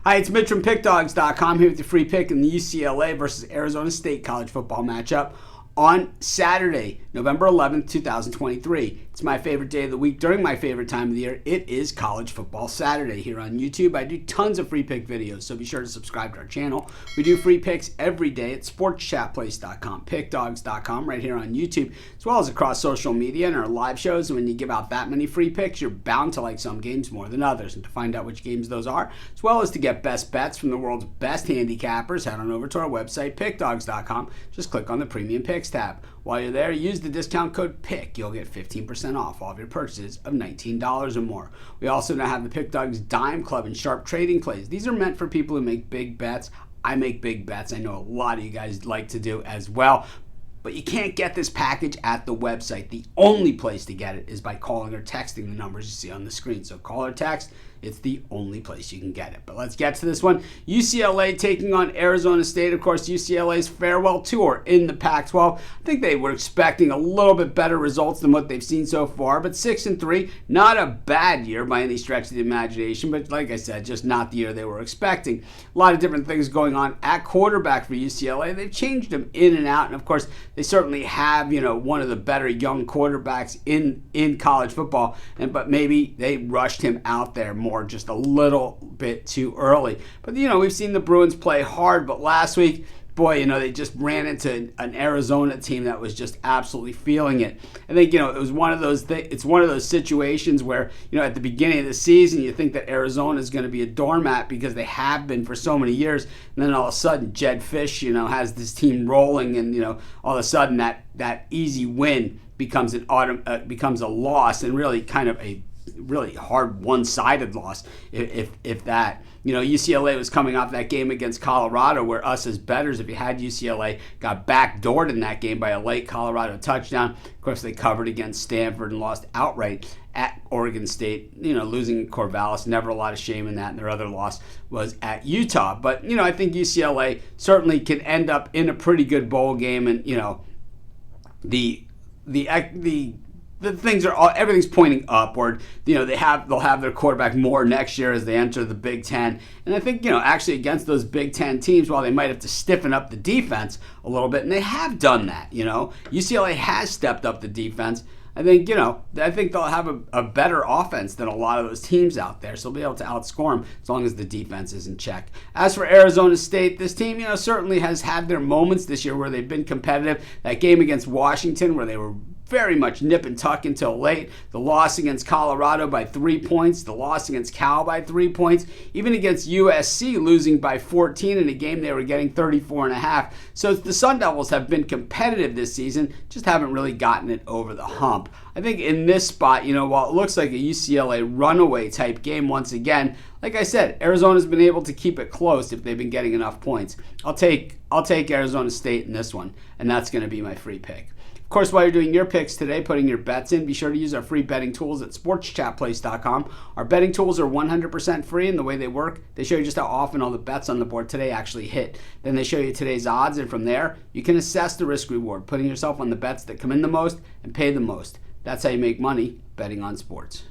Hi, it's Mitch from Pickdawgz.com here with your free pick in the UCLA versus Arizona State college football matchup on Saturday, November 11th, 2023. It's my favorite day of the week during my favorite time of the year. It is College Football Saturday here on YouTube. I do tons of free pick videos, so be sure to subscribe to our channel. We do free picks every day at sportschatplace.com, pickdawgz.com, right here on YouTube, as well as across social media and our live shows. And when you give out that many free picks, you're bound to like some games more than others. And to find out which games those are, as well as to get best bets from the world's best handicappers, head on over to our website, pickdawgz.com. Just click on the Premium Picks tab. While you're there, use the discount code PICK. You'll get 15% off all of your purchases of $19 or more. We also now have the Pick Dawgz Dime Club and Sharp Trading Plays. These are meant for people who make big bets. I make big bets. I know a lot of you guys like to do as well. But you can't get this package at the website. The only place to get it is by calling or texting the numbers you see on the screen. So call or text. It's the only place you can get it. But let's get to this one. UCLA taking on Arizona State. Of course, UCLA's farewell tour in the Pac-12. I think they were expecting a little bit better results than what they've seen so far. But 6-3, not a bad year by any stretch of the imagination. But like I said, just not the year they were expecting. A lot of different things going on at quarterback for UCLA. They've changed him in and out. And of course, they certainly have, one of the better young quarterbacks in college football. But maybe they rushed him out there more just a little bit too early. But we've seen the Bruins play hard, but last week, boy, they just ran into an Arizona team that was just absolutely feeling it. I think it was one of those it's one of those situations where at the beginning of the season you think that Arizona is going to be a doormat because they have been for so many years, and then all of a sudden Jed Fish has this team rolling, and all of a sudden that easy win becomes becomes a loss, and really kind of a really hard one-sided loss, if that. UCLA was coming off that game against Colorado where us as bettors, if you had UCLA, got backdoored in that game by a late Colorado touchdown. Of course, they covered against Stanford and lost outright at Oregon State, losing Corvallis. Never a lot of shame in that, and their other loss was at Utah. But, I think UCLA certainly can end up in a pretty good bowl game, and, everything's pointing upward. They'll have their quarterback more next year as they enter the Big Ten. And I think, actually against those Big Ten teams, while they might have to stiffen up the defense a little bit, and they have done that, UCLA has stepped up the defense. I think they'll have a better offense than a lot of those teams out there, so they'll be able to outscore them as long as the defense is in check. As for Arizona State, this team, certainly has had their moments this year where they've been competitive. That game against Washington where they were very much nip and tuck until late. The loss against Colorado by 3 points. The loss against Cal by 3 points. Even against USC, losing by 14 in a game they were getting 34.5. So the Sun Devils have been competitive this season, just haven't really gotten it over the hump. I think in this spot, while it looks like a UCLA runaway type game once again, like I said, Arizona's been able to keep it close if they've been getting enough points. I'll take Arizona State in this one, and that's going to be my free pick. Of course, while you're doing your picks today, putting your bets in, be sure to use our free betting tools at sportschatplace.com. Our betting tools are 100% free, and the way they work, they show you just how often all the bets on the board today actually hit. Then they show you today's odds, and from there, you can assess the risk-reward, putting yourself on the bets that come in the most and pay the most. That's how you make money betting on sports.